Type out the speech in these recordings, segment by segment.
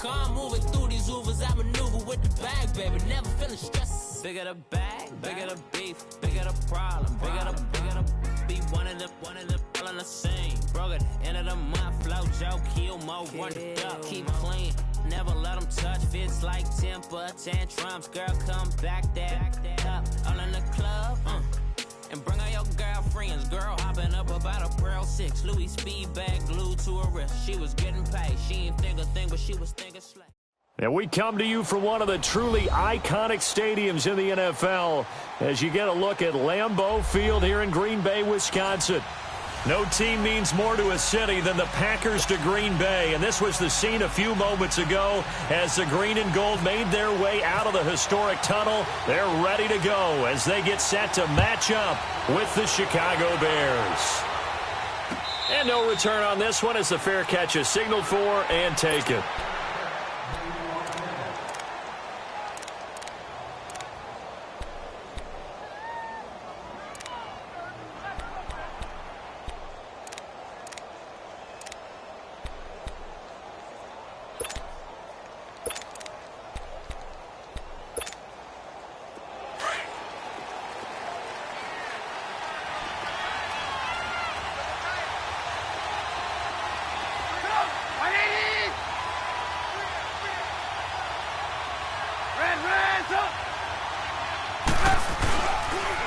calm, moving through these Ubers. I maneuver with the bag, baby, never feeling stressed. Bigger the bag, bigger the beef, bigger the problem, bigger the be one of the all in the same. Broke at the end of the month, flow Joe, kill more, run it up, keep clean. Never let them touch, fits like temper tantrums. Girl, come back that up, all in the club, and bring all your girlfriends. Girl hopping up about a Pearl 6, Louis speed bag glued to her wrist. She was getting paid, she ain't think a thing, but she was thinking slay. And we come to you from one of the truly iconic stadiums in the NFL as you get a look at Lambeau Field here in Green Bay, Wisconsin. No team means more to a city than the Packers to Green Bay, and this was the scene a few moments ago as the green and gold made their way out of the historic tunnel. They're ready to go as they get set to match up with the Chicago Bears. And no return on this one as the fair catch is signaled for and taken.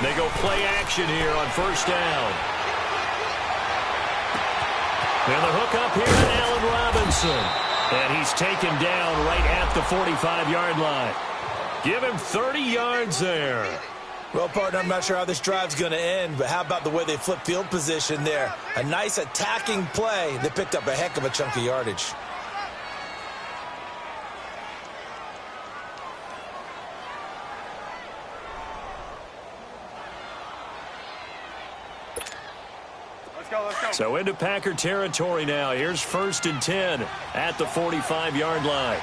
They go play action here on first down. And the hook up here to Allen Robinson. And he's taken down right at the 45-yard line. Give him 30 yards there. Well, partner, I'm not sure how this drive's going to end, but how about the way they flip field position there? A nice attacking play that picked up a heck of a chunk of yardage. So into Packer territory now. Here's 1st and 10 at the 45-yard line.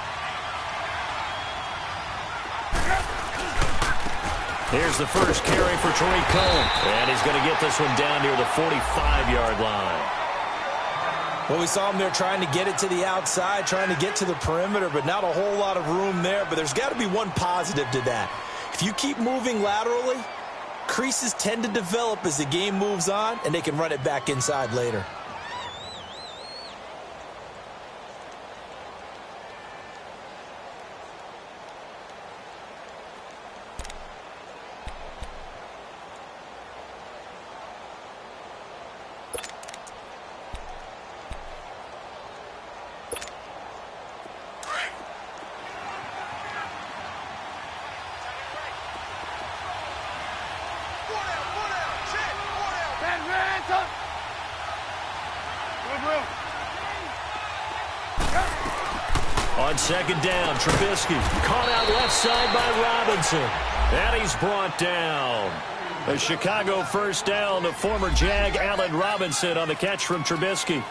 Here's the first carry for Tariq Cohen. And he's going to get this one down near the 45-yard line. Well, we saw him there trying to get it to the outside, trying to get to the perimeter, but not a whole lot of room there. But there's got to be one positive to that. If you keep moving laterally, creases tend to develop as the game moves on, and they can run it back inside later. On 2nd down, Trubisky caught out left side by Robinson. And he's brought down. A Chicago first down to former Jag Allen Robinson on the catch from Trubisky.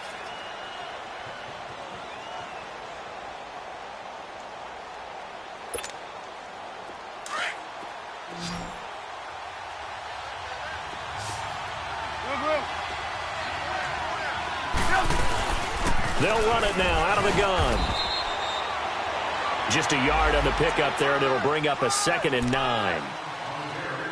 They'll run it now out of the gun. Just a yard on the pickup there, and it'll bring up a 2nd and 9.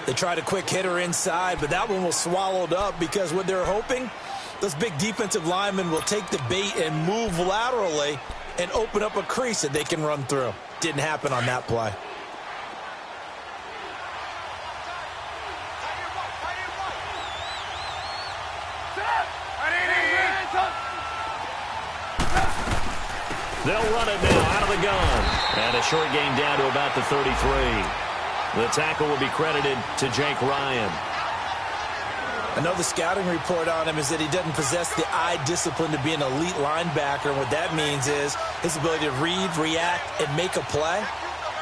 They tried a quick hitter inside, but that one was swallowed up because what they're hoping, those big defensive linemen will take the bait and move laterally and open up a crease that they can run through. Didn't happen on that play. They'll run it now out of the gun. And a short gain down to about the 33. The tackle will be credited to Jake Ryan. I know the scouting report on him is that he doesn't possess the eye discipline to be an elite linebacker. And what that means is his ability to read, react, and make a play.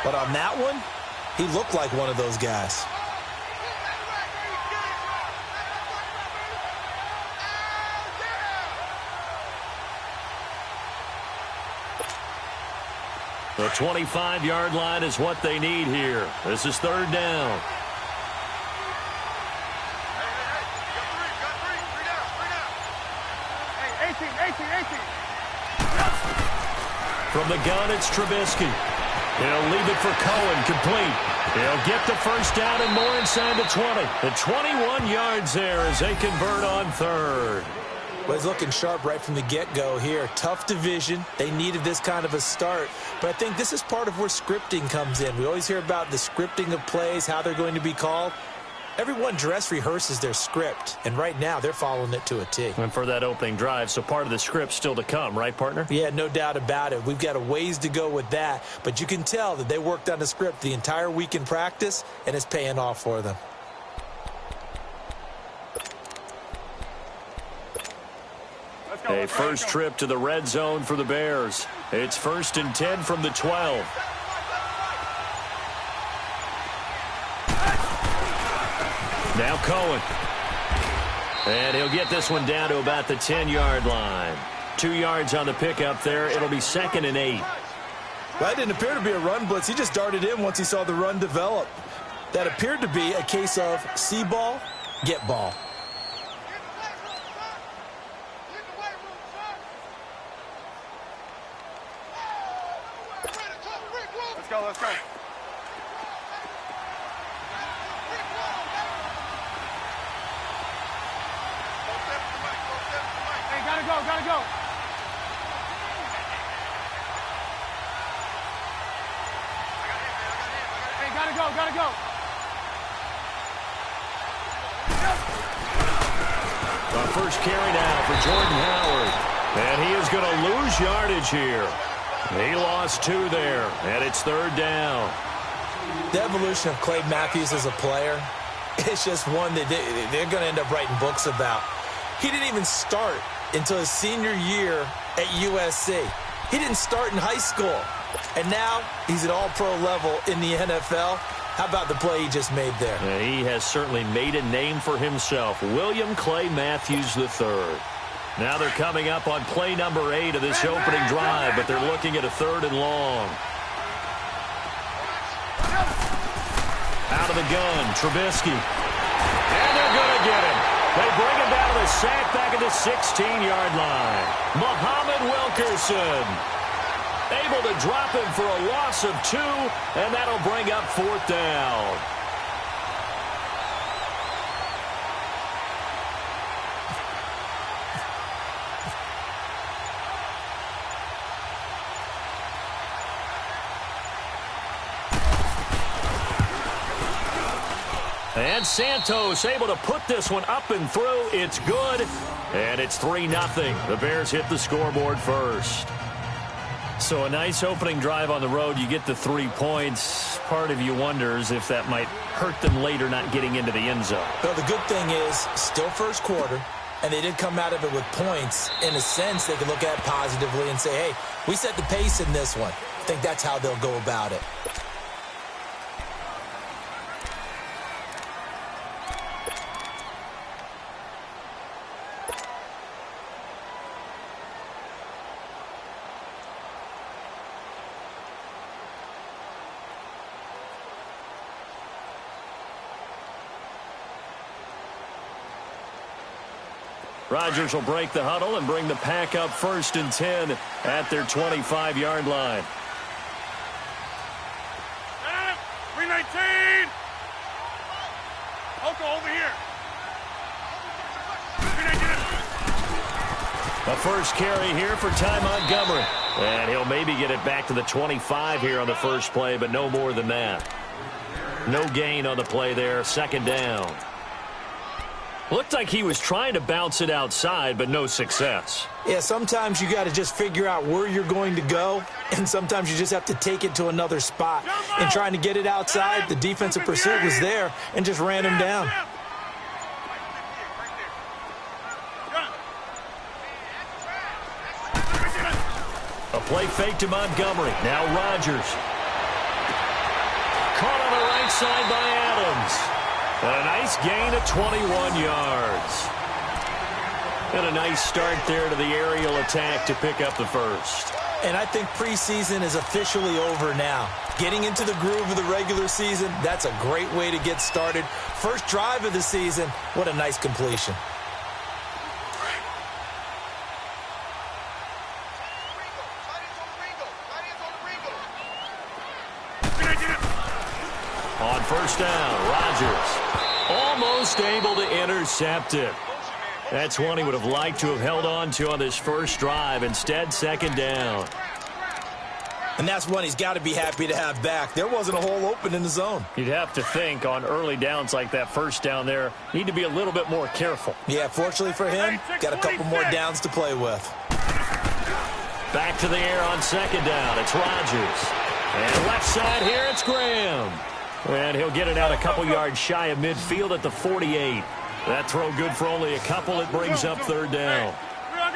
But on that one, he looked like one of those guys. The 25-yard line is what they need here. This is 3rd down. From the gun, it's Trubisky. He'll leave it for Cohen, complete. He'll get the first down and more inside the 20. The 21 yards there as they convert on third. Well, he's looking sharp right from the get-go here. Tough division. They needed this kind of a start. But I think this is part of where scripting comes in. We always hear about the scripting of plays, how they're going to be called. Everyone dress rehearses their script, and right now they're following it to a T. And for that opening drive, so part of the script still to come, right, partner? Yeah, no doubt about it. We've got a ways to go with that, but you can tell that they worked on the script the entire week in practice, and it's paying off for them. A first trip to the red zone for the Bears. It's 1st and 10 from the 12. Now Cohen. And he'll get this one down to about the 10-yard line. 2 yards on the pickup there. It'll be 2nd and 8. That didn't appear to be a run blitz. He just darted in once he saw the run develop. That appeared to be a case of see ball, get ball. Let's go. Hey, gotta go. Hey, gotta go. The first carry now for Jordan Howard. And he is going to lose yardage here. He lost 2 there, and it's 3rd down. The evolution of Clay Matthews as a player, it's just one that they're going to end up writing books about. He didn't even start until his senior year at USC. He didn't start in high school, and now he's at all-pro level in the NFL. How about the play he just made there? Yeah, he has certainly made a name for himself. William Clay Matthews III. Now they're coming up on play number 8 of this opening drive, but they're looking at a 3rd and long. Out of the gun, Trubisky. And they're going to get him. They bring him down to the sack back at the 16-yard line. Muhammad Wilkerson able to drop him for a loss of 2, and that'll bring up 4th down. And Santos able to put this one up and through. It's good. And it's 3-0. The Bears hit the scoreboard first. So a nice opening drive on the road. You get the 3 points. Part of you wonders if that might hurt them later not getting into the end zone. Well, the good thing is still first quarter, and they did come out of it with points. In a sense, they can look at it positively and say, hey, we set the pace in this one. I think that's how they'll go about it. Rodgers will break the huddle and bring the pack up 1st and 10 at their 25-yard line. 319! Oko, over here. 319. A first carry here for Ty Montgomery. And he'll maybe get it back to the 25 here on the first play, but no more than that. No gain on the play there, 2nd down. Looked like he was trying to bounce it outside, but no success. Yeah, sometimes you got to just figure out where you're going to go, and sometimes you just have to take it to another spot. And trying to get it outside, the defensive pursuit was there and just ran him down. A play fake to Montgomery. Now Rodgers. Caught on the right side by Adams. A nice gain of 21 yards. And a nice start there to the aerial attack to pick up the first. And I think preseason is officially over now. Getting into the groove of the regular season, that's a great way to get started. First drive of the season, what a nice completion. On first down, Rodgers almost able to intercept it. That's one he would have liked to have held on to on this first drive. Instead, second down. And that's one he's got to be happy to have back. There wasn't a hole open in the zone. You'd have to think on early downs like that first down there, need to be a little bit more careful. Yeah, fortunately for him, got a couple more downs to play with. Back to the air on second down. It's Rodgers. And left side here, it's Graham. And he'll get it out a couple yards shy of midfield at the 48. That throw good for only a couple. It brings up third down.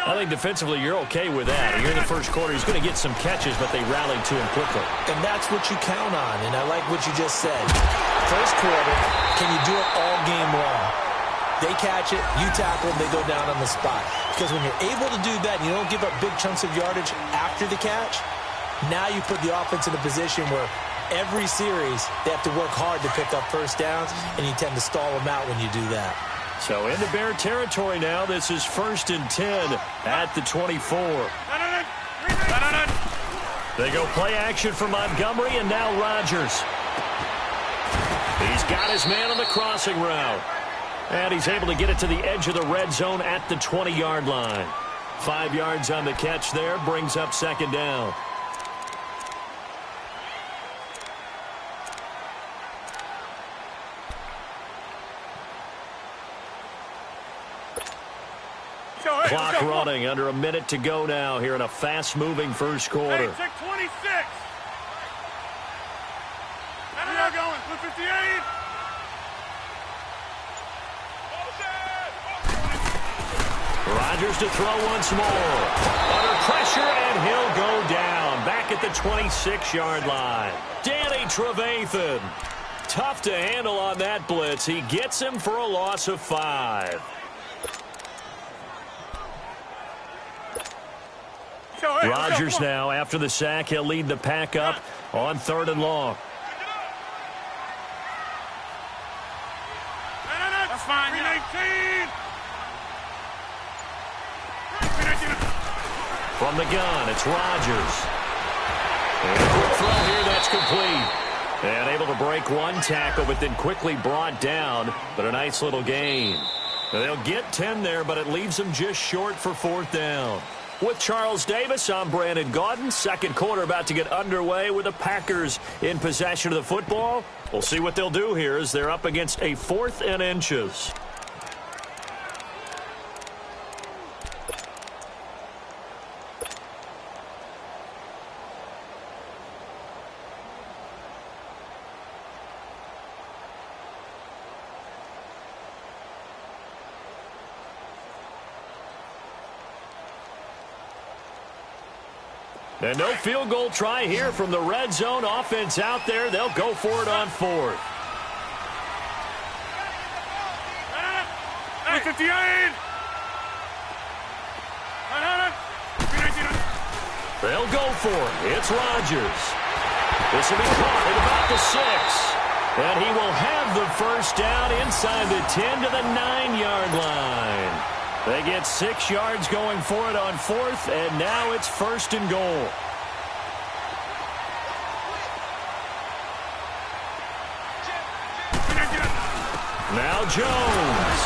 I think defensively you're okay with that. Here in the first quarter, he's going to get some catches, but they rallied to him quickly. And that's what you count on, and I like what you just said. First quarter, can you do it all game long? They catch it, you tackle them, they go down on the spot. Because when you're able to do that and you don't give up big chunks of yardage after the catch, now you put the offense in a position where every series they have to work hard to pick up first downs, and you tend to stall them out when you do that. So into Bear territory now. This is 1st and 10 at the 24. They go play action for Montgomery, and now Rodgers. He's got his man on the crossing route. And he's able to get it to the edge of the red zone at the 20-yard line. 5 yards on the catch there, brings up second down. Clock running, under a minute to go now here in a fast-moving first quarter. Hey, check 26. Where y'all going? 58. Rodgers to throw once more. Under pressure, and he'll go down. Back at the 26-yard line. Danny Trevathan. Tough to handle on that blitz. He gets him for a loss of 5. Rodgers now, after the sack, he'll lead the pack up on 3rd and long. That's fine. 18. From the gun, it's Rodgers. And a quick throw here, that's complete. And able to break one tackle, but then quickly brought down. But a nice little gain. They'll get 10 there, but it leaves them just short for 4th down. With Charles Davis, I'm Brandon Gaudin. Second quarter about to get underway with the Packers in possession of the football. We'll see what they'll do here as they're up against a 4th and inches. And no field goal try here from the red zone. Offense out there. They'll go for it on 4th. 58. They'll go for it. It's Rodgers. This will be caught at about the 6. And he will have the first down inside the 10 to the 9-yard line. They get 6 yards going for it on 4th, and now it's 1st and goal. Now Jones.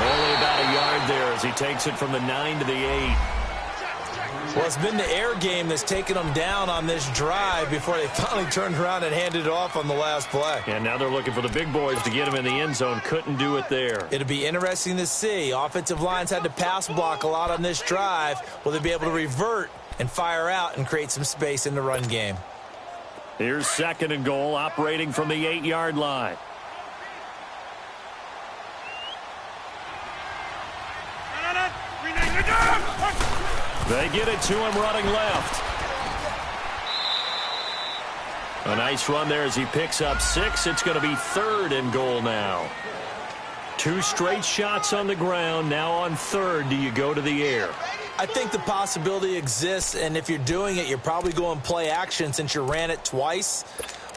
Only about a yard there as he takes it from the 9 to the 8. Well, it's been the air game that's taken them down on this drive before they finally turned around and handed it off on the last play. And now they're looking for the big boys to get him in the end zone. Couldn't do it there. It'll be interesting to see. Offensive lines had to pass block a lot on this drive. Will they be able to revert and fire out and create some space in the run game? Here's 2nd and goal, operating from the 8-yard line. They get it to him running left. A nice run there as he picks up 6. It's going to be 3rd and goal now. 2 straight shots on the ground. Now on 3rd, do you go to the air? I think the possibility exists, and if you're doing it, you're probably going play action since you ran it twice.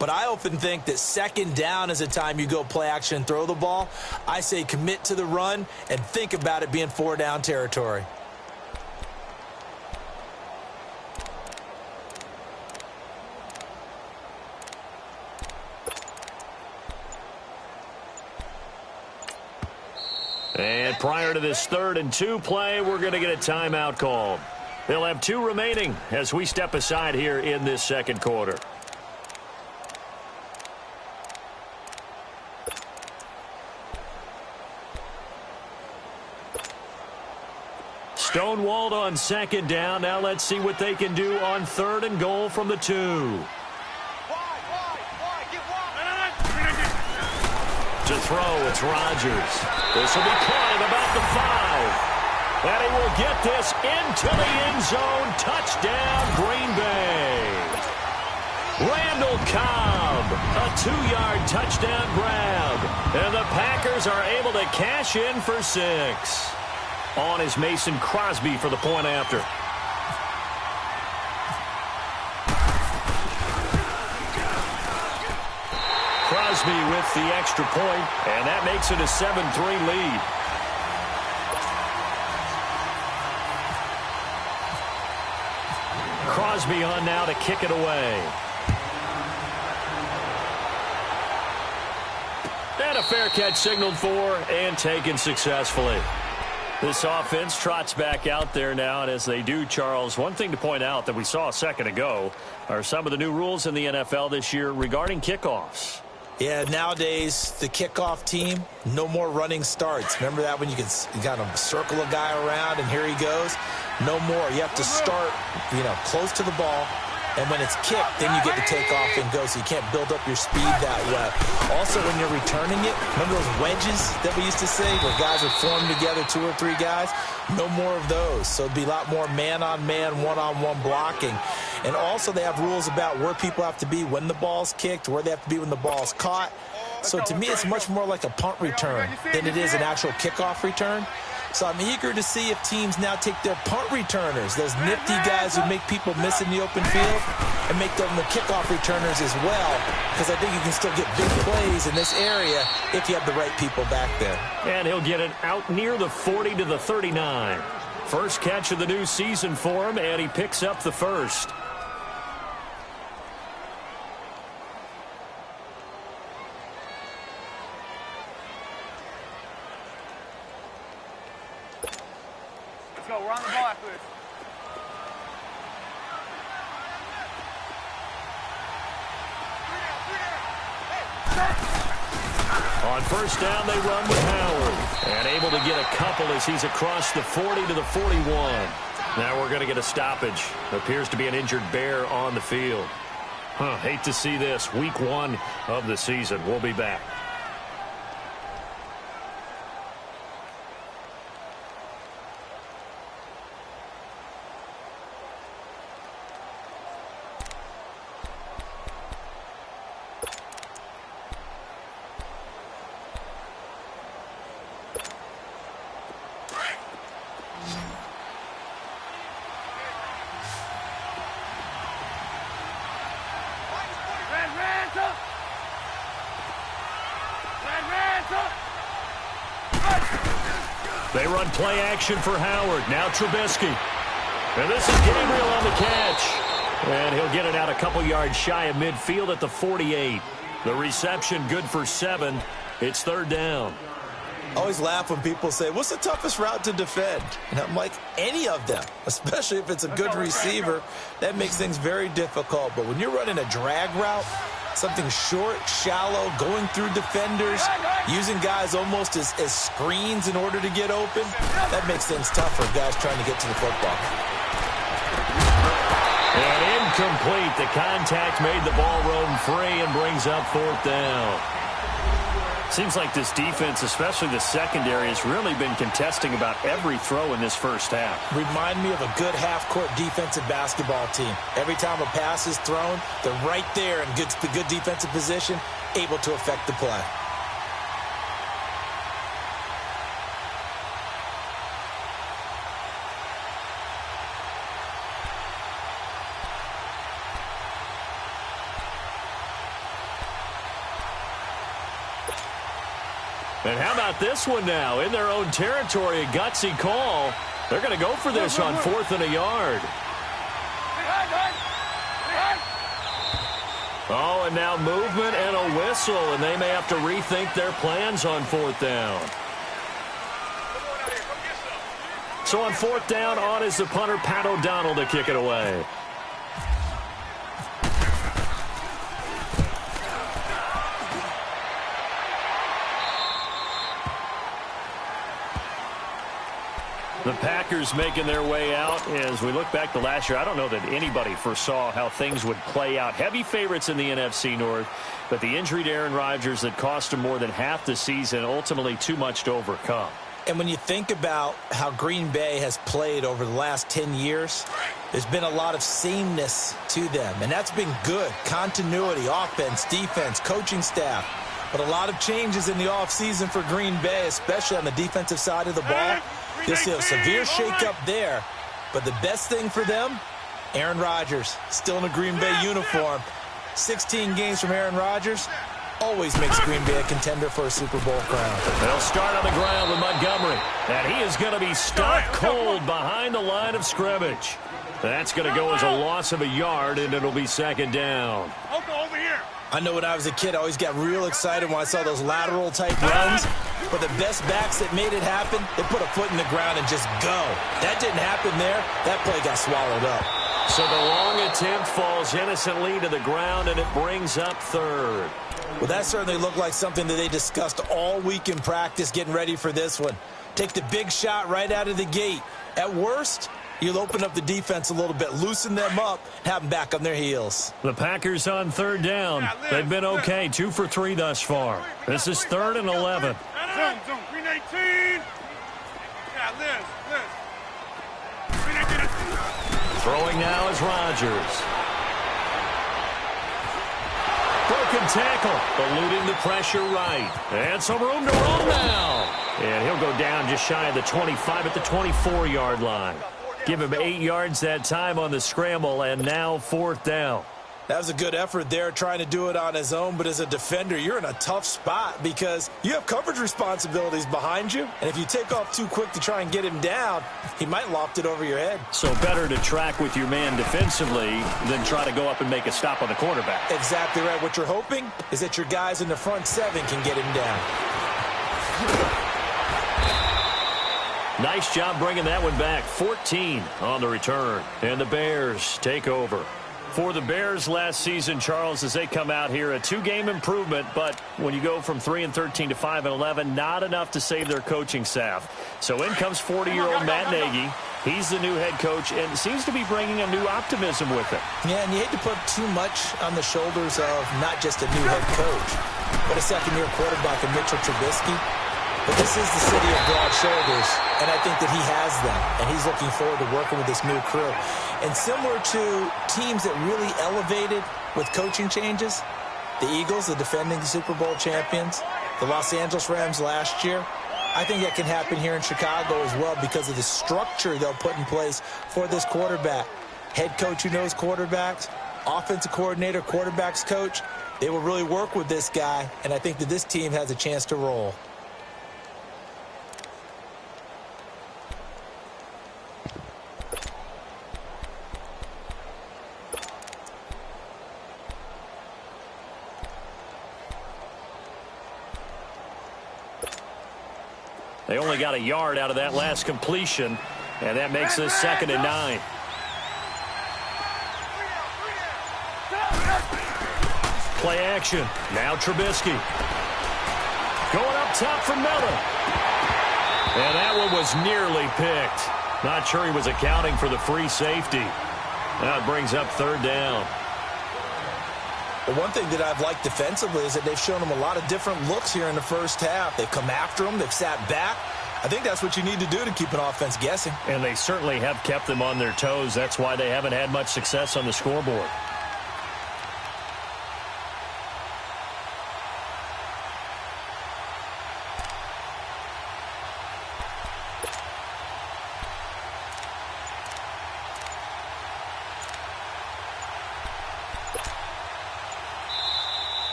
But I often think that 2nd down is the time you go play action and throw the ball. I say commit to the run and think about it being 4-down territory. prior to this 3rd and 2 play, we're going to get a timeout called. They'll have 2 remaining as we step aside here in this second quarter. Stonewalled on 2nd down. Now let's see what they can do on 3rd and goal from the 2. To throw, it's Rodgers. This will be caught at about the 5. And he will get this into the end zone. Touchdown, Green Bay. Randall Cobb, a 2-yard touchdown grab. And the Packers are able to cash in for 6. On is Mason Crosby for the point after. Crosby with the extra point, and that makes it a 7-3 lead. Crosby on now to kick it away. And a fair catch signaled for and taken successfully. This offense trots back out there now, and as they do, Charles, one thing to point out that we saw a second ago are some of the new rules in the NFL this year regarding kickoffs. Yeah, nowadays, the kickoff team, no more running starts. Remember that when you got to circle a guy around and here he goes? No more. You have to start, close to the ball. And when it's kicked, then you get to take off and go, so you can't build up your speed that way. Also, when you're returning it, remember those wedges that we used to say where guys would form together, 2 or 3 guys? No more of those. So it'd be a lot more man-on-man, one-on-one blocking. And also, they have rules about where people have to be when the ball's kicked, where they have to be when the ball's caught. So to me, it's much more like a punt return than it is an actual kickoff return. So I'm eager to see if teams now take their punt returners, those nifty guys who make people miss in the open field, and make them the kickoff returners as well, because I think you can still get big plays in this area if you have the right people back there. And he'll get it out near the 40 to the 39. First catch of the new season for him, and he picks up the first. We're on the ball after this. On first down, they run with Howard. And able to get a couple as he's across the 40 to the 41. Now we're going to get a stoppage. Appears to be an injured Bear on the field. Hate to see this. Week 1 of the season. We'll be back. They run play action for Howard. Now Trubisky. And this is Gabriel on the catch. And he'll get it out a couple yards shy of midfield at the 48. The reception good for 7. It's 3rd down. I always laugh when people say, what's the toughest route to defend? And I'm like, any of them, especially if it's a good receiver. That makes things very difficult. But when you're running a drag route, something short, shallow, going through defenders, using guys almost as screens in order to get open, that makes things tough for guys trying to get to the football. And incomplete. The contact made the ball roam free and brings up 4th down. Seems like this defense, especially the secondary, has really been contesting about every throw in this first half. Remind me of a good half-court defensive basketball team. Every time a pass is thrown, they're right there in good defensive position, able to affect the play. And how about this one now? In their own territory, a gutsy call. They're going to go for this on 4th and a yard. Oh, and now movement and a whistle, and they may have to rethink their plans on 4th down. So on fourth down, on is the punter, Pat O'Donnell, to kick it away. The Packers making their way out. As we look back to last year, I don't know that anybody foresaw how things would play out. Heavy favorites in the NFC North, but the injury to Aaron Rodgers that cost him more than half the season, ultimately too much to overcome. And when you think about how Green Bay has played over the last 10 years, there's been a lot of sameness to them, and that's been good. Continuity, offense, defense, coaching staff. But a lot of changes in the offseason for Green Bay, especially on the defensive side of the ball. You'll see a severe shakeup there. But the best thing for them, Aaron Rodgers, still in a Green Bay uniform. 16 games from Aaron Rodgers always makes Green Bay a contender for a Super Bowl crown. They'll start on the ground with Montgomery. And he is going to be stuck cold behind the line of scrimmage. That's going to go as a loss of a yard, and it'll be second down. Over here. I know when I was a kid, I always got real excited when I saw those lateral-type runs. But the best backs that made it happen, they put a foot in the ground and just go. That didn't happen there. That play got swallowed up. So the long attempt falls innocently to the ground, and it brings up third. Well, that certainly looked like something that they discussed all week in practice getting ready for this one. Take the big shot right out of the gate. At worst, you'll open up the defense a little bit, loosen them up, have them back on their heels. The Packers on third down. They've been okay, 2 for 3 thus far. This is 3rd and 11. Zoom. Green 18. Yeah, Liz. Green 18. Throwing now is Rodgers. Broken tackle, eluding the pressure right. And some room to run now. And he'll go down just shy of the 25 at the 24-yard line. Give him 8 yards that time on the scramble, and now 4th down. That was a good effort there, trying to do it on his own, but as a defender, you're in a tough spot because you have coverage responsibilities behind you, and if you take off too quick to try and get him down, he might loft it over your head. So better to track with your man defensively than try to go up and make a stop on the quarterback. Exactly right. What you're hoping is that your guys in the front 7 can get him down. Nice job bringing that one back. 14 on the return. And the Bears take over. For the Bears last season, Charles, as they come out here, a 2-game improvement, but when you go from 3-13 to 5-11, not enough to save their coaching staff. So in comes 40-year-old Matt Nagy. He's the new head coach and seems to be bringing a new optimism with him. Yeah, and you hate to put too much on the shoulders of not just a new head coach, but a second-year quarterback in Mitchell Trubisky. But this is the city of broad shoulders, and I think that he has them, and he's looking forward to working with this new crew. And similar to teams that really elevated with coaching changes, the Eagles, the defending Super Bowl champions, the Los Angeles Rams last year, I think that can happen here in Chicago as well because of the structure they'll put in place for this quarterback. Head coach who knows quarterbacks, offensive coordinator, quarterbacks coach, they will really work with this guy, and I think that this team has a chance to roll. They only got a yard out of that last completion, and that makes this 2nd and 9. Play action. Now Trubisky. Going up top for Miller. And that one was nearly picked. Not sure he was accounting for the free safety. Now it brings up 3rd down. The one thing that I've liked defensively is that they've shown them a lot of different looks here in the first half. They've come after them. They've sat back. I think that's what you need to do to keep an offense guessing. And they certainly have kept them on their toes. That's why they haven't had much success on the scoreboard.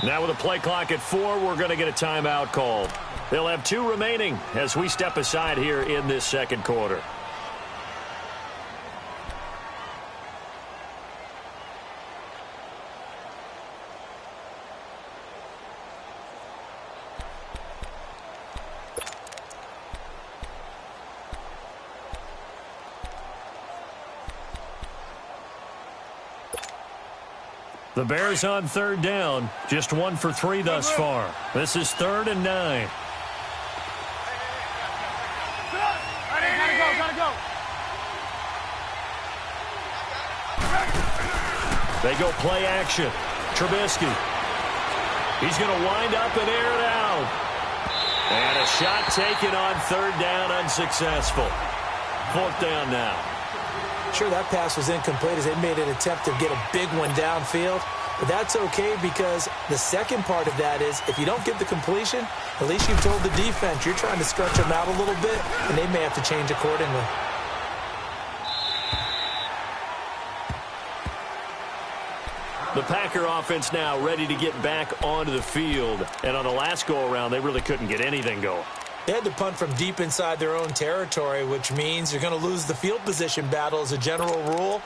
Now with a play clock at 4, we're going to get a timeout called. They'll have 2 remaining as we step aside here in this 2nd quarter. The Bears on third down, just 1 for 3 thus far. This is 3rd and 9. Gotta go. They go play action. Trubisky. He's going to wind up and air it out. And a shot taken on 3rd down, unsuccessful. 4th down now. Sure, that pass was incomplete as they made an attempt to get a big one downfield. But that's okay because the second part of that is if you don't get the completion, at least you've told the defense you're trying to stretch them out a little bit, and they may have to change accordingly. The Packer offense now ready to get back onto the field. And on the last go-around, they really couldn't get anything going. They had to punt from deep inside their own territory, which means you're going to lose the field position battle as a general rule.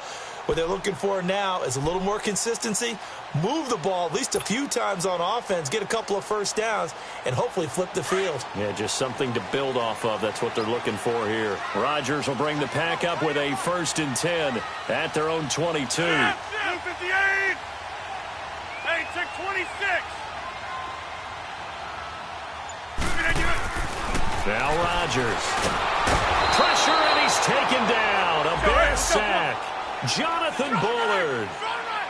What they're looking for now is a little more consistency, move the ball at least a few times on offense, get a couple of first downs, and hopefully flip the field. Yeah, just something to build off of. That's what they're looking for here. Rodgers will bring the Pack up with a 1st and 10 at their own 22. 58. Hey, check 26. Now Rodgers. Pressure, and he's taken down. A Bear sack. Jonathan Bullard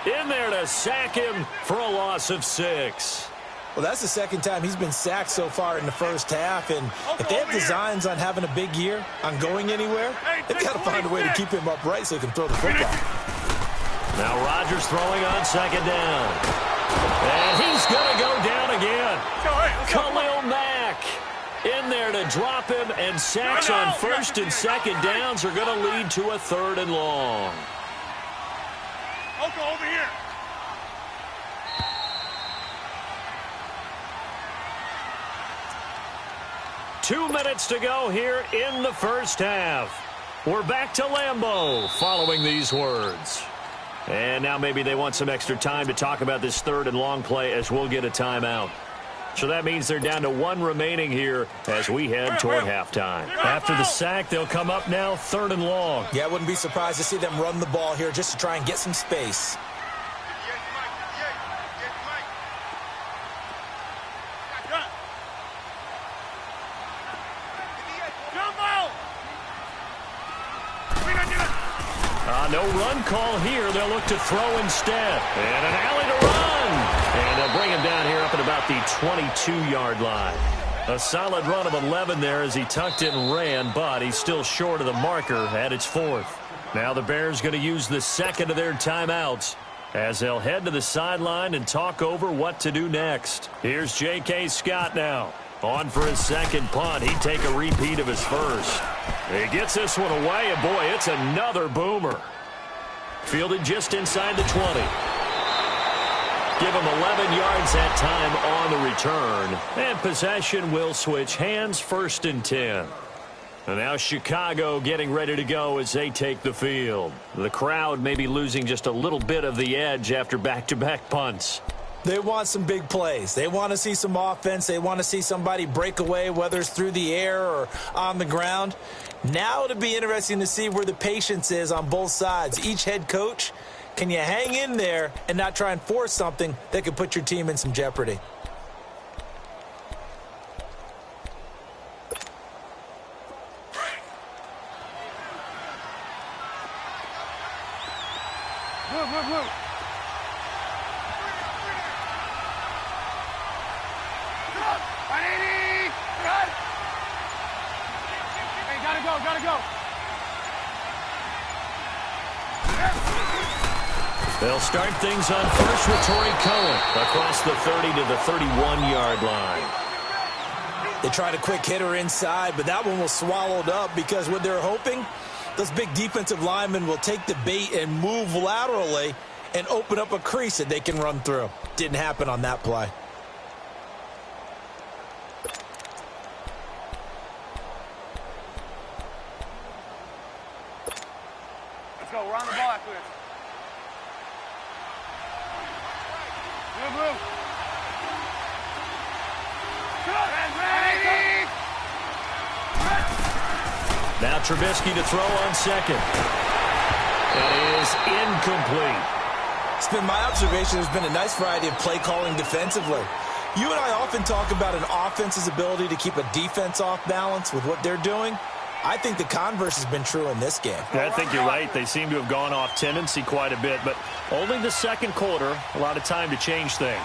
in there to sack him for a loss of 6. Well, that's the second time he's been sacked so far in the first half, and if they have designs on having a big year, on going anywhere, they've got to find a way to keep him upright so he can throw the football. Now Rodgers throwing on 2nd down. And he's going to go down again. Khalil Mack in there to drop him, and sacks on 1st and 2nd downs are going to lead to a 3rd and long. Oko, over here. Two minutes to go here in the first half. We're back to Lambeau following these words. And now maybe they want some extra time to talk about this 3rd and long play as we'll get a timeout. So that means they're down to 1 remaining here as we head toward halftime. After the sack, they'll come up now 3rd and long. Yeah, I wouldn't be surprised to see them run the ball here just to try and get some space. No run call here. They'll look to throw instead. And an alley to run. And they'll bring him down here up at about the 22-yard line. A solid run of 11 there as he tucked it and ran, but he's still short of the marker at its 4th. Now the Bears going to use the second of their timeouts as they'll head to the sideline and talk over what to do next. Here's J.K. Scott now. On for his second punt. He'd take a repeat of his first. He gets this one away, and boy, it's another boomer. Fielded just inside the 20. Give him 11 yards that time on the return. And possession will switch hands, 1st and 10. And now Chicago getting ready to go as they take the field. The crowd may be losing just a little bit of the edge after back-to-back punts. They want some big plays. They want to see some offense. They want to see somebody break away, whether it's through the air or on the ground. Now it'll be interesting to see where the patience is on both sides. Each head coach, can you hang in there and not try and force something that could put your team in some jeopardy? Move. Gotta go. They'll start things on first with Torrey Cohen across the 30 to the 31-yard line. They tried a quick hitter inside, but that one was swallowed up because what they're hoping, those big defensive linemen will take the bait and move laterally and open up a crease that they can run through. Didn't happen on that play. Let's go. We're on the ball after this. Move. Now Trubisky to throw on second. That is incomplete. It's been my observation there's been a nice variety of play calling defensively. You and I often talk about an offense's ability to keep a defense off balance with what they're doing. I think the converse has been true in this game. Yeah, I think you're right. They seem to have gone off tendency quite a bit, but only the second quarter, a lot of time to change things.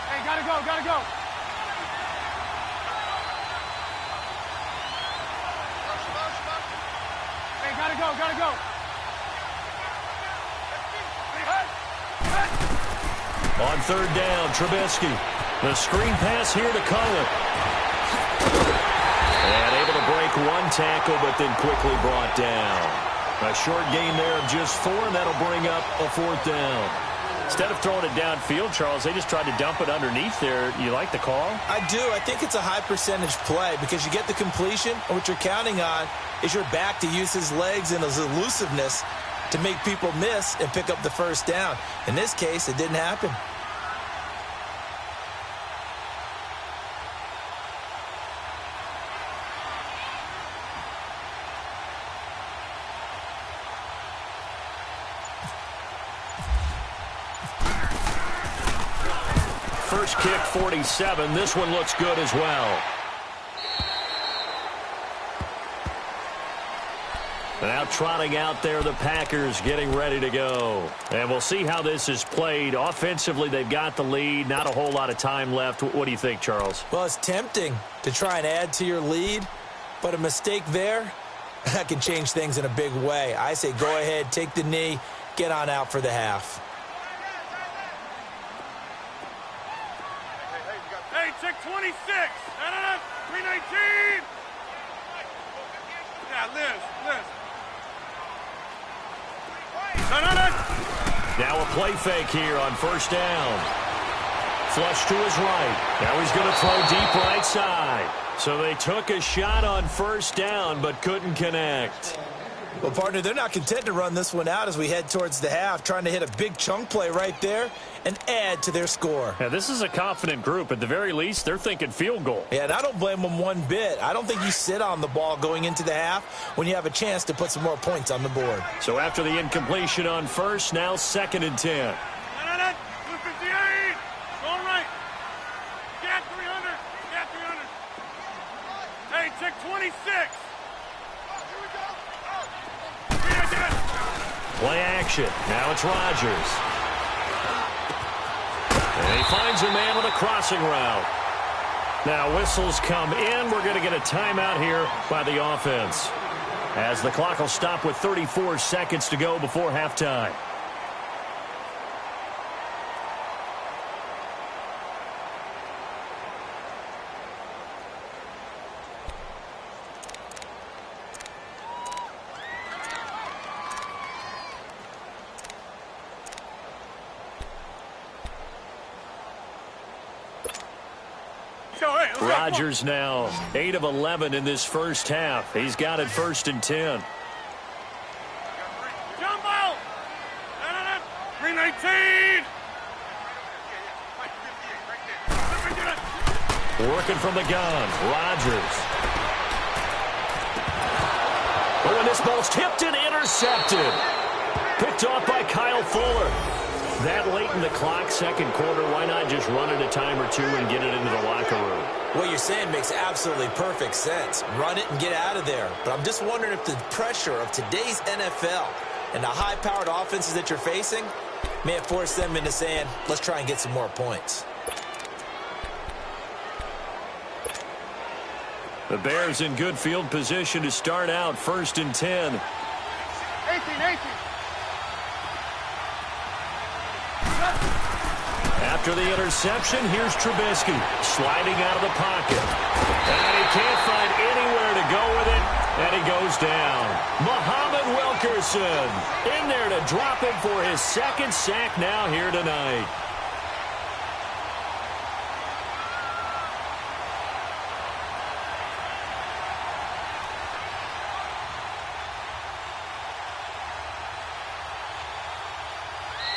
Hey, gotta go, gotta go. Hey, gotta go, gotta go. On third down, Trubisky. The screen pass here to Cullen. And able to break one tackle, but then quickly brought down. A short gain there of just 4, and that'll bring up a 4th down. Instead of throwing it downfield, Charles, they just tried to dump it underneath there. You like the call? I do. I think it's a high percentage play because you get the completion, and what you're counting on is your back to use his legs and his elusiveness to make people miss and pick up the first down. In this case, it didn't happen. First kick, 47. This one looks good as well. Now trotting out there, the Packers getting ready to go. And we'll see how this is played. Offensively, they've got the lead. Not a whole lot of time left. What do you think, Charles? Well, it's tempting to try and add to your lead, but a mistake there, that can change things in a big way. I say go ahead, take the knee, get on out for the half. Hey, check 26. 319. Yeah, Liz. Now a play fake here on first down. Flush to his right. Now he's going to throw deep right side. So they took a shot on first down but couldn't connect. Well, partner, they're not content to run this one out as we head towards the half, trying to hit a big chunk play right there and add to their score. Now, this is a confident group. At the very least, they're thinking field goal. Yeah, and I don't blame them one bit. I don't think you sit on the ball going into the half when you have a chance to put some more points on the board. So after the incompletion on first, now 2nd and 10. 258. Going right. Get 300. Get 300. Hey, check 26. Play action. Now it's Rodgers. And he finds a man on a crossing route. Now whistles come in. We're going to get a timeout here by the offense, as the clock will stop with 34 seconds to go before halftime. Rodgers now 8 of 11 in this first half. He's got it 1st and 10. Jumbo! 319! Working from the gun, Rodgers. Oh, and this ball's tipped and intercepted. Picked off by Kyle Fuller. That late in the clock, second quarter, why not just run it a time or two and get it into the locker room? What you're saying makes absolutely perfect sense. Run it and get out of there. But I'm just wondering if the pressure of today's NFL and the high-powered offenses that you're facing may have forced them into saying, let's try and get some more points. The Bears in good field position to start out 1st and 10. 18. After the interception, here's Trubisky sliding out of the pocket. And he can't find anywhere to go with it, and he goes down. Muhammad Wilkerson in there to drop him for his 2nd sack now here tonight.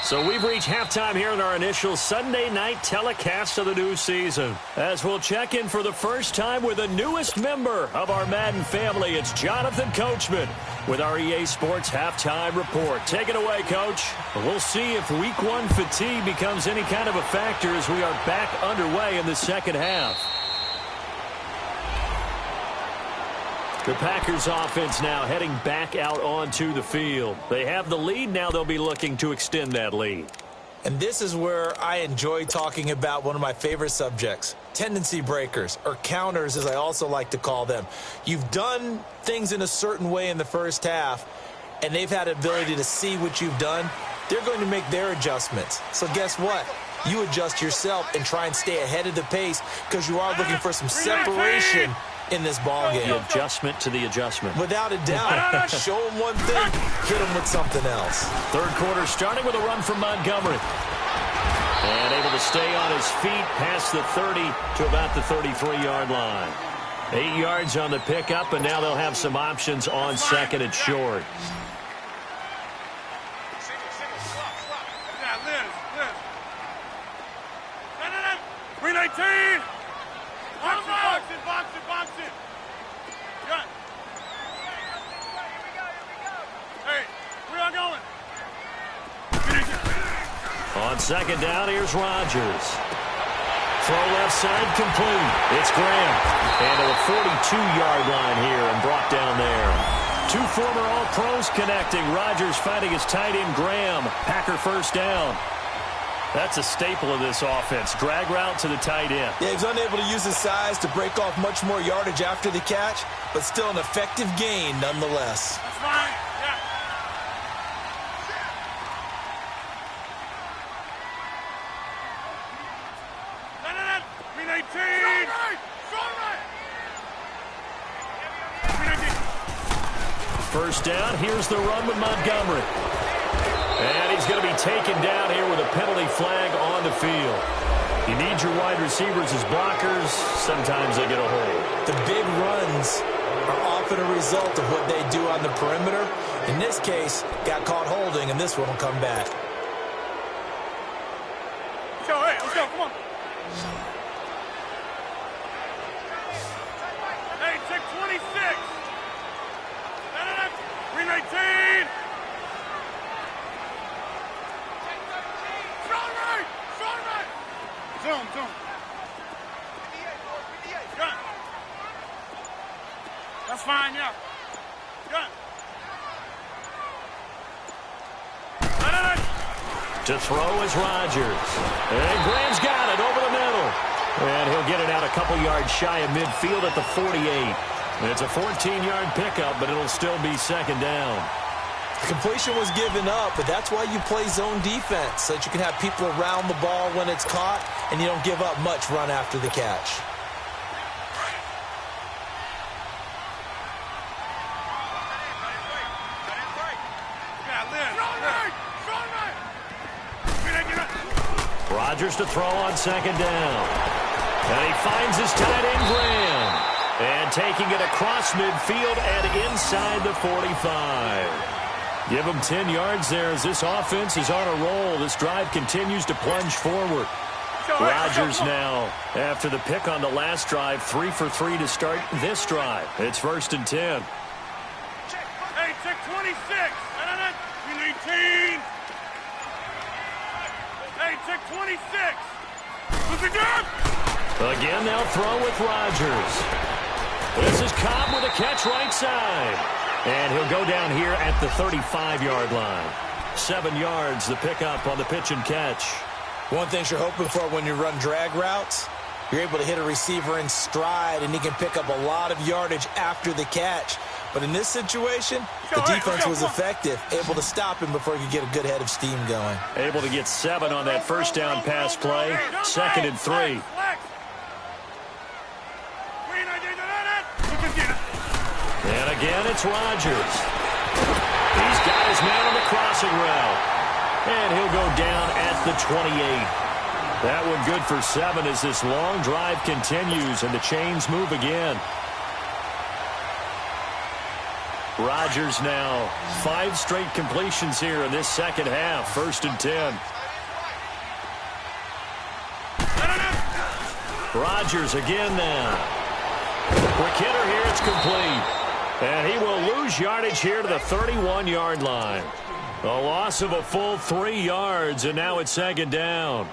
So we've reached halftime here in our initial Sunday night telecast of the new season. As we'll check in for the first time with the newest member of our Madden family, it's Jonathan Coachman with our EA Sports Halftime Report. Take it away, Coach. We'll see if Week 1 fatigue becomes any kind of a factor as we are back underway in the second half. The Packers offense now heading back out onto the field. They have the lead. Now they'll be looking to extend that lead. And this is where I enjoy talking about one of my favorite subjects, tendency breakers, or counters as I also like to call them. You've done things in a certain way in the first half, and they've had the ability to see what you've done. They're going to make their adjustments. So guess what? You adjust yourself and try and stay ahead of the pace because you are looking for some separation in this ball game. The adjustment to the adjustment. Without a doubt. Show them one thing, hit them with something else. Third quarter starting with a run from Montgomery. And able to stay on his feet past the 30 to about the 33-yard line. 8 yards on the pickup, and now they'll have some options on second and short. Green 18! Box it! Gun! Hey, where y'all going? On second down, here's Rodgers. Throw left side complete. It's Graham. And to the 42-yard line here and brought down there. Two former All-Pros connecting. Rodgers fighting his tight end Graham. Packer first down. That's a staple of this offense. Drag route to the tight end. Yeah, he's unable to use his size to break off much more yardage after the catch, but still an effective gain nonetheless. That's fine. Yeah. Green 18! Green 18! First down, here's the run with Montgomery. And he's going to be taken down here with a penalty flag on the field. You need your wide receivers as blockers. Sometimes they get a hold. The big runs are often a result of what they do on the perimeter. In this case, got caught holding, and this one will come back. Let's go, hey, let's go, come on. Hey, check 26. Green 18. Zoom. Gun. That's fine, yeah. Gun. To throw is Rodgers. And Graham's got it over the middle. And he'll get it out a couple yards shy of midfield at the 48. And it's a 14-yard pickup, but it'll still be second down. The completion was given up, but that's why you play zone defense, so that you can have people around the ball when it's caught, and you don't give up much run after the catch. Rodgers to throw on second down. And he finds his tight end, Graham. And taking it across midfield and inside the 45. Give him 10 yards there as this offense is on a roll. This drive continues to plunge forward. Rodgers now, after the pick on the last drive, 3 for 3 to start this drive. It's first and 10. Hey, check 26. Green 18. Hey, check 26. What's it doing? Again, they'll throw with Rodgers. This is Cobb with a catch right side. And he'll go down here at the 35-yard line. 7 yards, the pickup on the pitch and catch. One thing you're hoping for when you run drag routes, you're able to hit a receiver in stride, and he can pick up a lot of yardage after the catch. But in this situation, the defense was effective, able to stop him before he could get a good head of steam going. Able to get 7 on that first down pass play. Second and 3. And again, it's Rodgers. He's got his man on the crossing route. And he'll go down at the 28. That one good for 7 as this long drive continues and the chains move again. Rodgers now 5 straight completions here in this second half. 1st and 10. Rodgers again now. Quick hitter here. It's complete. And he will lose yardage here to the 31-yard line. A loss of a full 3 yards, and now it's 2nd down.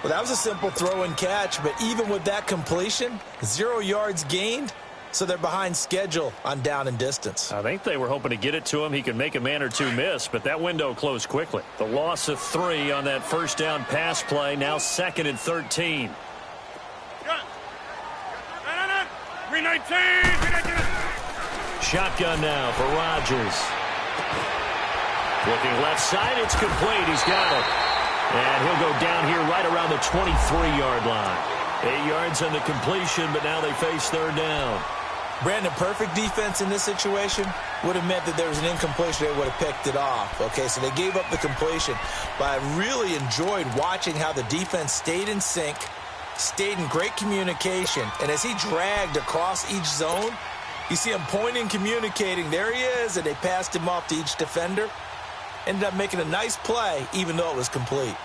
Well, that was a simple throw and catch, but even with that completion, 0 yards gained, so they're behind schedule on down and distance. I think they were hoping to get it to him. He could make a man or two miss, but that window closed quickly. The loss of 3 on that 1st down pass play, now 2nd and 13. 319! Shotgun now for Rodgers. Looking left side, it's complete. He's got it. And he'll go down here right around the 23-yard line. 8 yards on the completion, but now they face 3rd down. Brandon, perfect defense in this situation would have meant that there was an incompletion. They would have picked it off. Okay, so they gave up the completion. But I really enjoyed watching how the defense stayed in sync, stayed in great communication. And as he dragged across each zone, you see him pointing, communicating. There he is, and they passed him off to each defender. Ended up making a nice play, even though it was complete.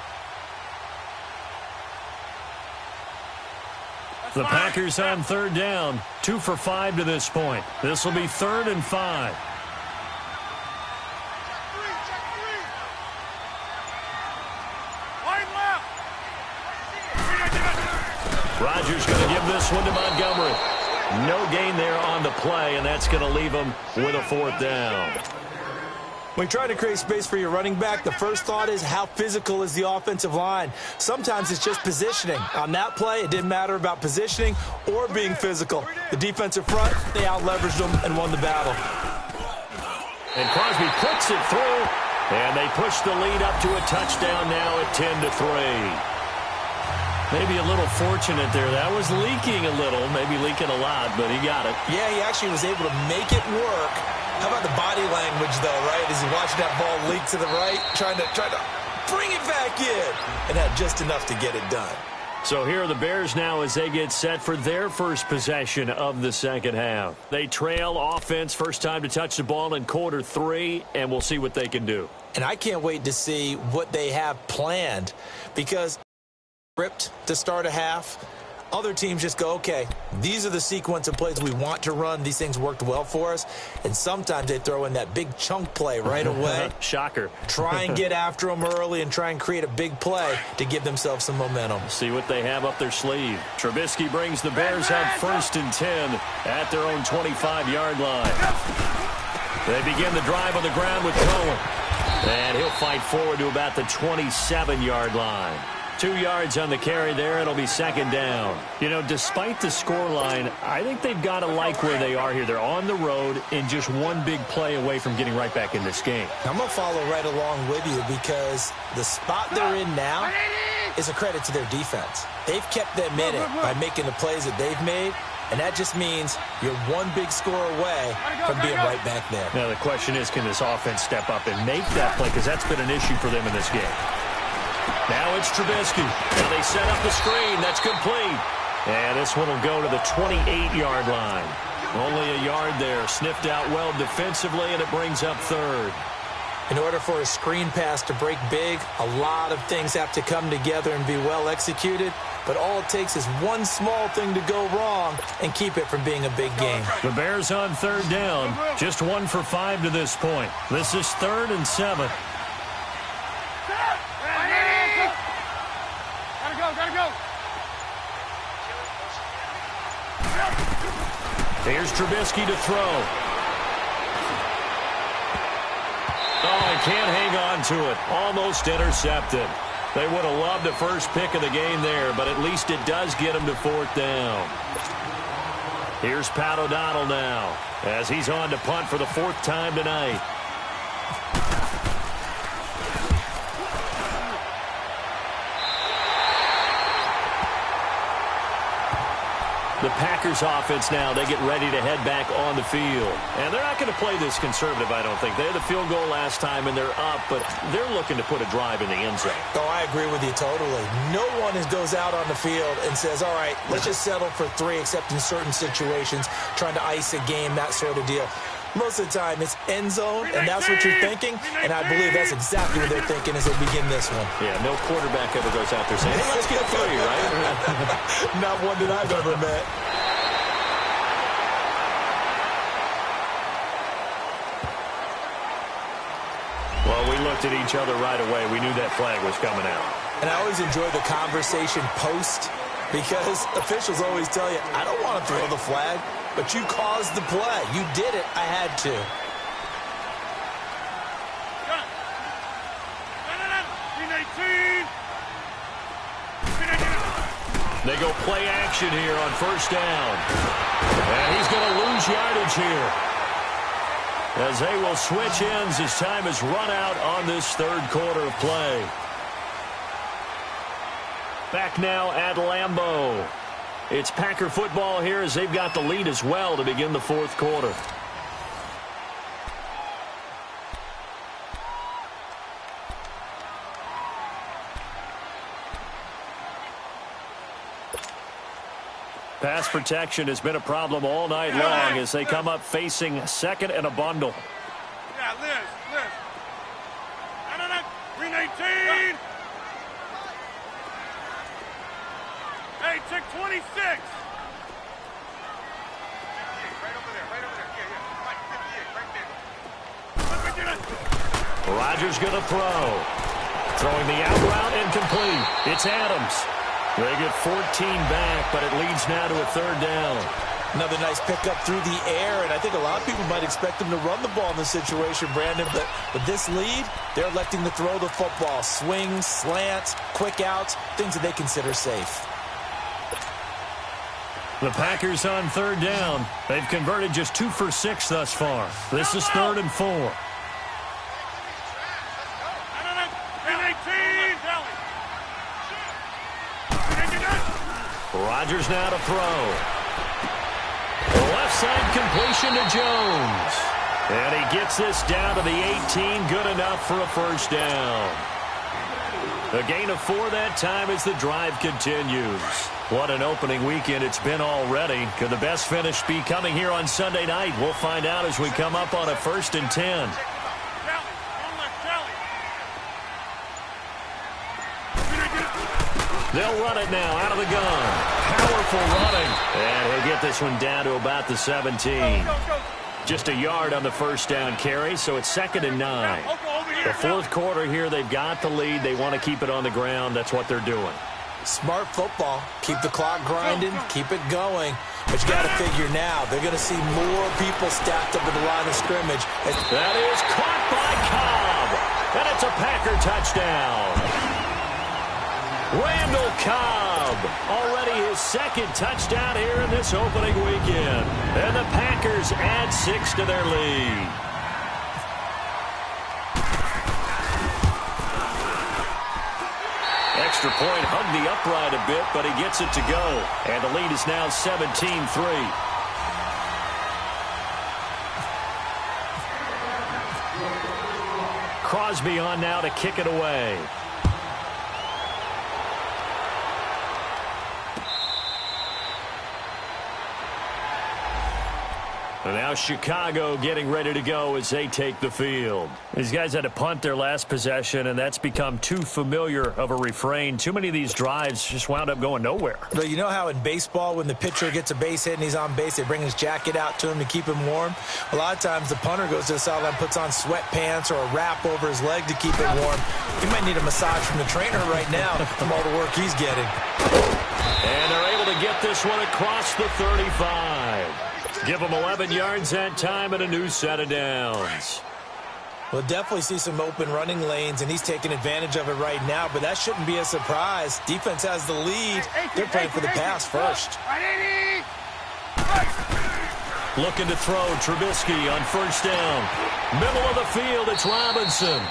The Packers on 3rd down. 2 for 5 to this point. This will be 3rd and 5. Rodgers going to give this one to Montgomery. No gain there on the play, and that's going to leave him with a 4th down. When you try to create space for your running back, the first thought is how physical is the offensive line. Sometimes it's just positioning. On that play, it didn't matter about positioning or being physical. The defensive front, they out-leveraged them and won the battle. And Crosby puts it through, and they push the lead up to a touchdown now at 10-3. Maybe a little fortunate there. That was leaking a little, maybe leaking a lot, but he got it. Yeah, he actually was able to make it work. How about the body language, though, right? As he watched that ball leak to the right, trying to bring it back in, and had just enough to get it done. So here are the Bears now as they get set for their first possession of the second half. They trail offense, first time to touch the ball in quarter 3, and we'll see what they can do. And I can't wait to see what they have planned, because script to start a half, other teams just go, okay, these are the sequence of plays we want to run. These things worked well for us. And sometimes they throw in that big chunk play right away. Shocker. Try and get after them early and try and create a big play to give themselves some momentum. See what they have up their sleeve. Trubisky brings the Bears up 1st and 10 at their own 25-yard line. They begin the drive on the ground with Cohen. And he'll fight forward to about the 27-yard line. 2 yards on the carry there. It'll be 2nd down. You know, despite the scoreline, I think they've got to like where they are here. They're on the road and just one big play away from getting right back in this game. I'm going to follow right along with you because the spot they're in now is a credit to their defense. They've kept them in it by making the plays that they've made, and that just means you're one big score away from being right back there. Now, the question is, can this offense step up and make that play? Because that's been an issue for them in this game. Now it's Trubisky. And they set up the screen. That's complete. And this one will go to the 28-yard line. Only a yard there. Sniffed out well defensively, and it brings up 3rd. In order for a screen pass to break big, a lot of things have to come together and be well executed. But all it takes is one small thing to go wrong and keep it from being a big game. The Bears on 3rd down. Just 1 for 5 to this point. This is 3rd and 7. Here's Trubisky to throw. Oh, he can't hang on to it. Almost intercepted. They would have loved the first pick of the game there, but at least it does get him to 4th down. Here's Pat O'Donnell now as he's on to punt for the 4th time tonight. The Packers offense now, they get ready to head back on the field. And they're not going to play this conservative, I don't think. They had the field goal last time, and they're up, but they're looking to put a drive in the end zone. Oh, I agree with you totally. No one goes out on the field and says, all right, let's just settle for 3, except in certain situations, trying to ice a game, that sort of deal. Most of the time, it's end zone, and that's what you're thinking, and I believe that's exactly what they're thinking as they begin this one. Yeah, no quarterback ever goes out there saying, hey, let's get 3, right? Not one that I've ever met. Well, we looked at each other right away. We knew that flag was coming out. And I always enjoy the conversation post, because officials always tell you, I don't want to throw the flag, but you caused the play. You did it. I had to. They go play action here on first down. And he's going to lose yardage here, as they will switch ends as time has run out on this third quarter of play. Back now at Lambeau. It's Packer football here as they've got the lead as well to begin the fourth quarter. Pass protection has been a problem all night long as they come up facing second and a bundle. Yeah, Liz. No. Green 18. Hey, check 26. Right over there. Yeah. Right, 58, right there. Rodgers going to throw. Throwing the out route incomplete. It's Adams. They get 14 back, but it leads now to a third down. Another nice pickup through the air, and I think a lot of people might expect them to run the ball in this situation, Brandon, but with this lead, they're electing to throw the football. Swings, slants, quick outs, things that they consider safe. The Packers on third down. They've converted just 2 for 6 thus far. This is 3rd and 4. Rodgers now to throw. Left side completion to Jones. And he gets this down to the 18. Good enough for a first down. A gain of 4 that time as the drive continues. What an opening weekend it's been already. Could the best finish be coming here on Sunday night? We'll find out as we come up on a 1st and 10. They'll run it now out of the gun. Powerful running. And he'll get this one down to about the 17. Just a yard on the first down carry, so it's 2nd and 9. The fourth quarter here, they've got the lead. They want to keep it on the ground. That's what they're doing. Smart football. Keep the clock grinding. Keep it going. But you got to figure now, they're going to see more people stacked up at the line of scrimmage. That is caught by Cobb. And it's a Packer touchdown. Randall Cobb, already his 2nd touchdown here in this opening weekend. And the Packers add 6 to their lead. Extra point hugged the upright a bit, but he gets it to go. And the lead is now 17-3. Crosby on now to kick it away. And now Chicago getting ready to go as they take the field. These guys had to punt their last possession, and that's become too familiar of a refrain. Too many of these drives just wound up going nowhere. But you know how in baseball, when the pitcher gets a base hit and he's on base, they bring his jacket out to him to keep him warm? A lot of times the punter goes to the sideline, puts on sweatpants or a wrap over his leg to keep it warm. He might need a massage from the trainer right now from all the work he's getting. And they're able to get this one across the 35. Give them 11 yards that time and a new set of downs. We'll definitely see some open running lanes, and he's taking advantage of it right now, but that shouldn't be a surprise. Defense has the lead. They're playing for the pass first. Looking to throw, Trubisky on first down. Middle of the field, it's Robinson.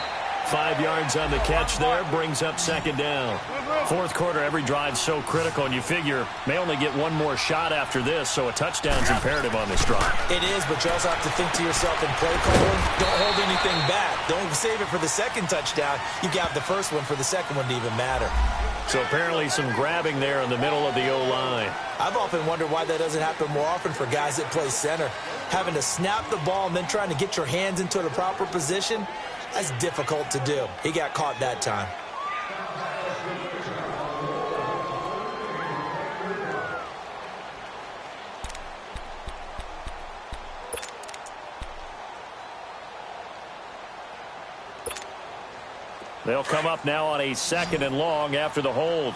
5 yards on the catch there, brings up 2nd down. Fourth quarter, every drive's so critical, and you figure may only get one more shot after this, so a touchdown's imperative on this drive. It is, but you also have to think to yourself in play calling, don't hold anything back. Don't save it for the second touchdown. You got the first one for the second one to even matter. So apparently some grabbing there in the middle of the O-line. I've often wondered why that doesn't happen more often for guys that play center. Having to snap the ball and then trying to get your hands into the proper position, that's difficult to do. He got caught that time. They'll come up now on a 2nd and long after the hold.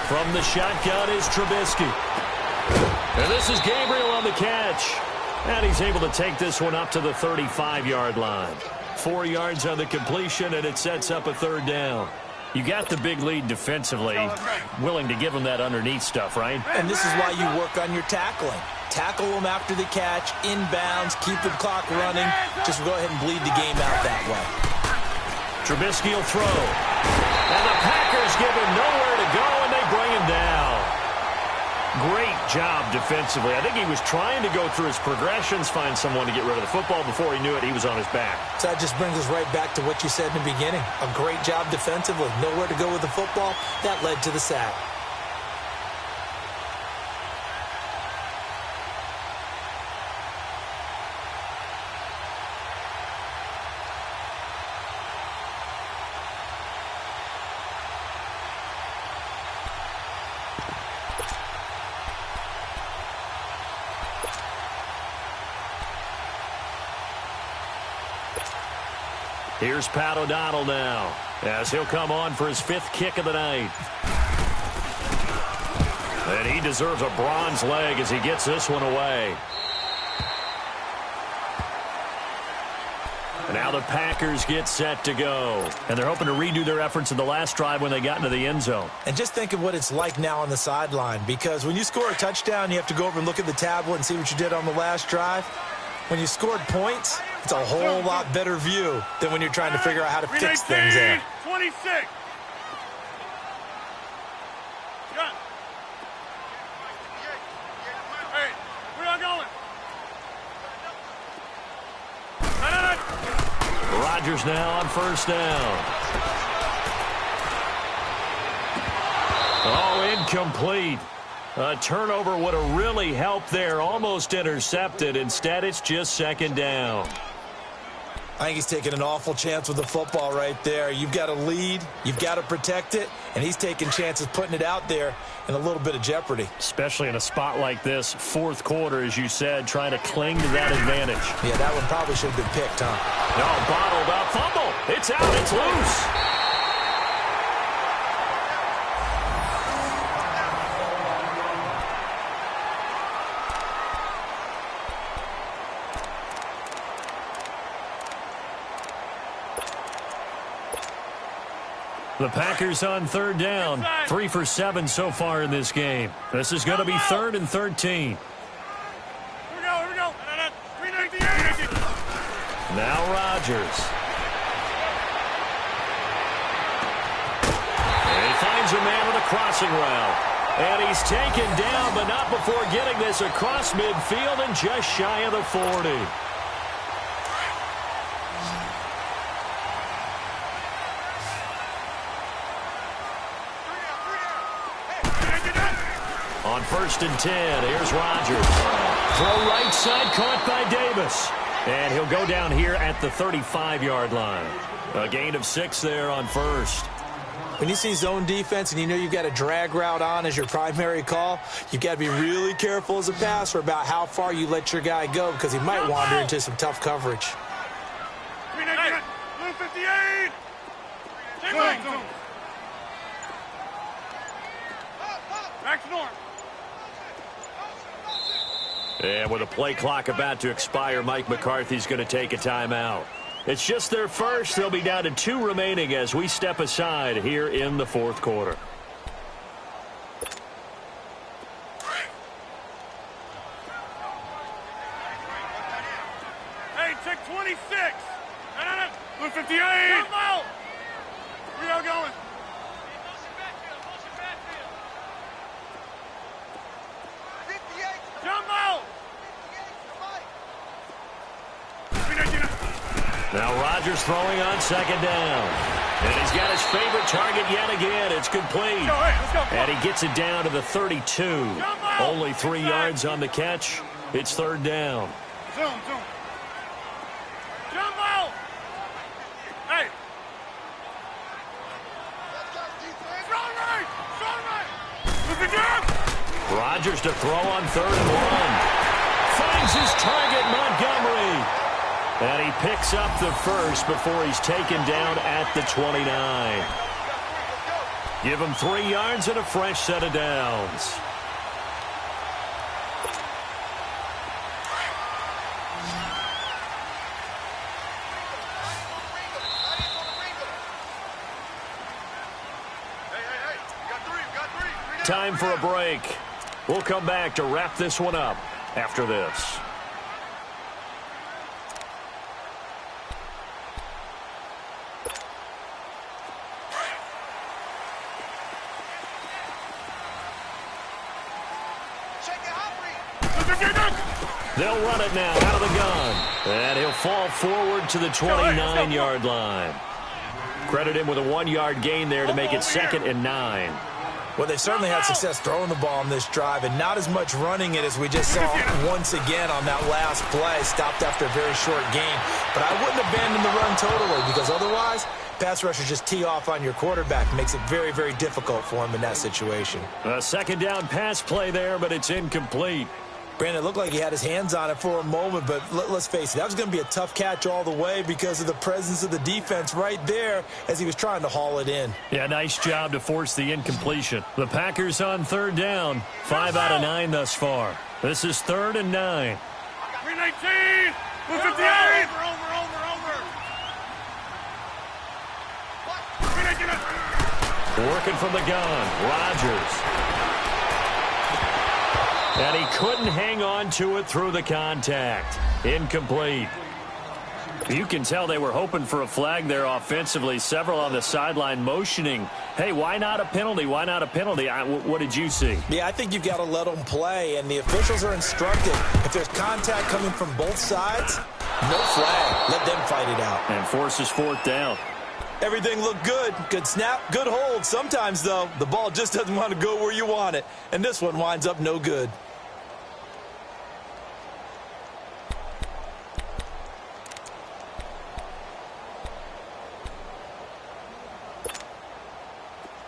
From the shotgun is Trubisky. And this is Gabriel on the catch. And he's able to take this one up to the 35-yard line. 4 yards on the completion, and it sets up a 3rd down. You got the big lead defensively, willing to give them that underneath stuff, right? And this is why you work on your tackling. Tackle them after the catch, inbounds, keep the clock running. Just go ahead and bleed the game out that way. Trubisky will throw. And the Packers give him nowhere to go, and they bring him down. Great job defensively. I think he was trying to go through his progressions, find someone to get rid of the football. Before he knew it, he was on his back. So that just brings us right back to what you said in the beginning. A great job defensively. Nowhere to go with the football. That led to the sack. Here's Pat O'Donnell now, as he'll come on for his 5th kick of the night. And he deserves a bronze leg as he gets this one away. And now the Packers get set to go. And they're hoping to redo their efforts in the last drive when they got into the end zone. And just think of what it's like now on the sideline, because when you score a touchdown, you have to go over and look at the tablet and see what you did on the last drive. When you scored points, it's a whole lot better view than when you're trying to figure out how to fix things there. 26. Hey, we're not going. Rodgers now on 1st down. Oh, incomplete. A turnover would have really helped there. Almost intercepted. Instead, it's just 2nd down. I think he's taking an awful chance with the football right there. You've got a lead. You've got to protect it. And he's taking chances putting it out there in a little bit of jeopardy. Especially in a spot like this, 4th quarter, as you said, trying to cling to that advantage. Yeah, that one probably should have been picked, huh? No, bottled up. Fumble. It's out. It's loose. The Packers on 3rd down. 3 for 7 so far in this game. This is going to be 3rd and 13. Here we go. 398. Now Rodgers. And he finds a man with a crossing route. And he's taken down, but not before getting this across midfield and just shy of the 40. On 1st and 10, here's Rodgers. Throw right side, caught by Davis. And he'll go down here at the 35-yard line. A gain of 6 there on 1st. When you see zone defense and you know you've got a drag route on as your primary call, you've got to be really careful as a passer about how far you let your guy go, because he might wander into some tough coverage. 58. Back to north. And with a play clock about to expire, Mike McCarthy's going to take a timeout. It's just their first. They'll be down to 2 remaining as we step aside here in the 4th quarter. No. Blue 58. Jump out. Where y'all going? Jump out. Now Rodgers throwing on second down. And he's got his favorite target yet again. It's complete. Let's go. And he gets it down to the 32. Only 3 yards on the catch. It's third down. Zoom. Jump out. Hey. Strong right. Look at jump. Rodgers to throw on 3rd and 1. Finds his target, Montgomery. And he picks up the first before he's taken down at the 29. Give him 3 yards and a fresh set of downs. Time for a break. We'll come back to wrap this one up after this. They'll run it now out of the gun. And he'll fall forward to the 29-yard line. Credit him with a 1-yard gain there to make it 2nd and 9. Well, they certainly had success throwing the ball on this drive, and not as much running it as we just saw once again on that last play. Stopped after a very short gain. But I wouldn't abandon the run totally, because otherwise, pass rushers just tee off on your quarterback. Makes it very, very difficult for him in that situation. A second down pass play there, but it's incomplete. Brandon, it looked like he had his hands on it for a moment, but let's face it, that was going to be a tough catch all the way because of the presence of the defense right there as he was trying to haul it in. Yeah, nice job to force the incompletion. The Packers on 3rd down, 5 out of 9 thus far. This is 3rd and 9. 319. Blue 58. Over. Working from the gun, Rodgers. And he couldn't hang on to it through the contact. Incomplete. You can tell they were hoping for a flag there offensively. Several on the sideline motioning, hey, why not a penalty? Why not a penalty? What did you see? Yeah, I think you've got to let them play, and the officials are instructed. If there's contact coming from both sides, no flag. Let them fight it out. And forces 4th down. Everything looked good. Good snap, good hold. Sometimes, though, the ball just doesn't want to go where you want it, and this one winds up no good.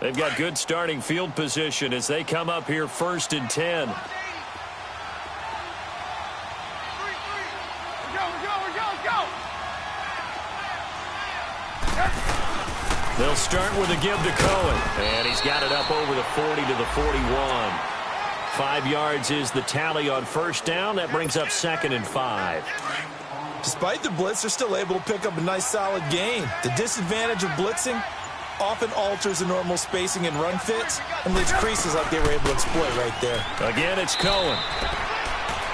They've got good starting field position as they come up here 1st and 10. They'll start with a give to Cohen. And he's got it up over the 40 to the 41. 5 yards is the tally on 1st down. That brings up 2nd and 5. Despite the blitz, they're still able to pick up a nice solid gain. The disadvantage of blitzing often alters the normal spacing and run fits and leaves creases like they were able to exploit right there. Again, it's Cohen.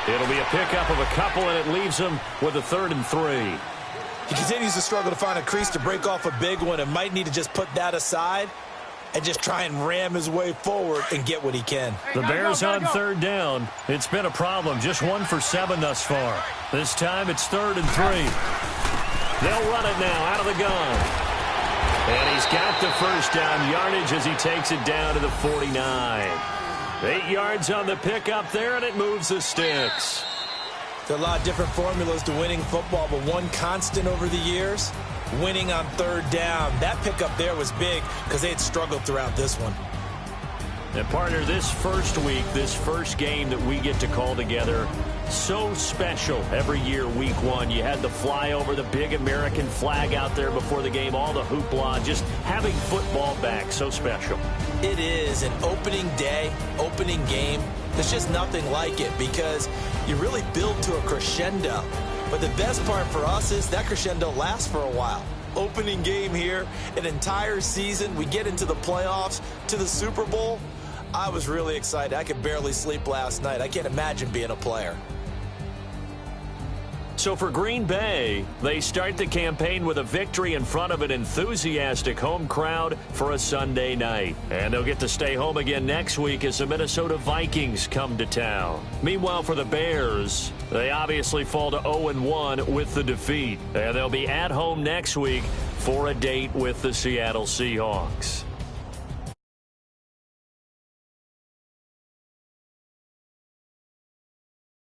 It'll be a pickup of a couple, and it leaves him with a 3rd and 3. He continues to struggle to find a crease to break off a big one and might need to just put that aside and just try and ram his way forward and get what he can. The Bears on 3rd down. It's been a problem. Just 1 for 7 thus far. This time it's 3rd and 3. They'll run it now out of the gun. And he's got the 1st down yardage as he takes it down to the 49. 8 yards on the pickup there, and it moves the sticks. There are a lot of different formulas to winning football, but one constant over the years, winning on 3rd down. That pickup there was big because they had struggled throughout this one. And, partner, this first week, this first game that we get to call together, so special every year, week 1. You had the flyover, the big American flag out there before the game, all the hoopla, just having football back, so special. It is an opening day, opening game. There's just nothing like it because you really build to a crescendo. But the best part for us is that crescendo lasts for a while. Opening game here, an entire season. We get into the playoffs, to the Super Bowl. I was really excited. I could barely sleep last night. I can't imagine being a player. So for Green Bay, they start the campaign with a victory in front of an enthusiastic home crowd for a Sunday night. And they'll get to stay home again next week as the Minnesota Vikings come to town. Meanwhile, for the Bears, they obviously fall to 0-1 with the defeat. And they'll be at home next week for a date with the Seattle Seahawks.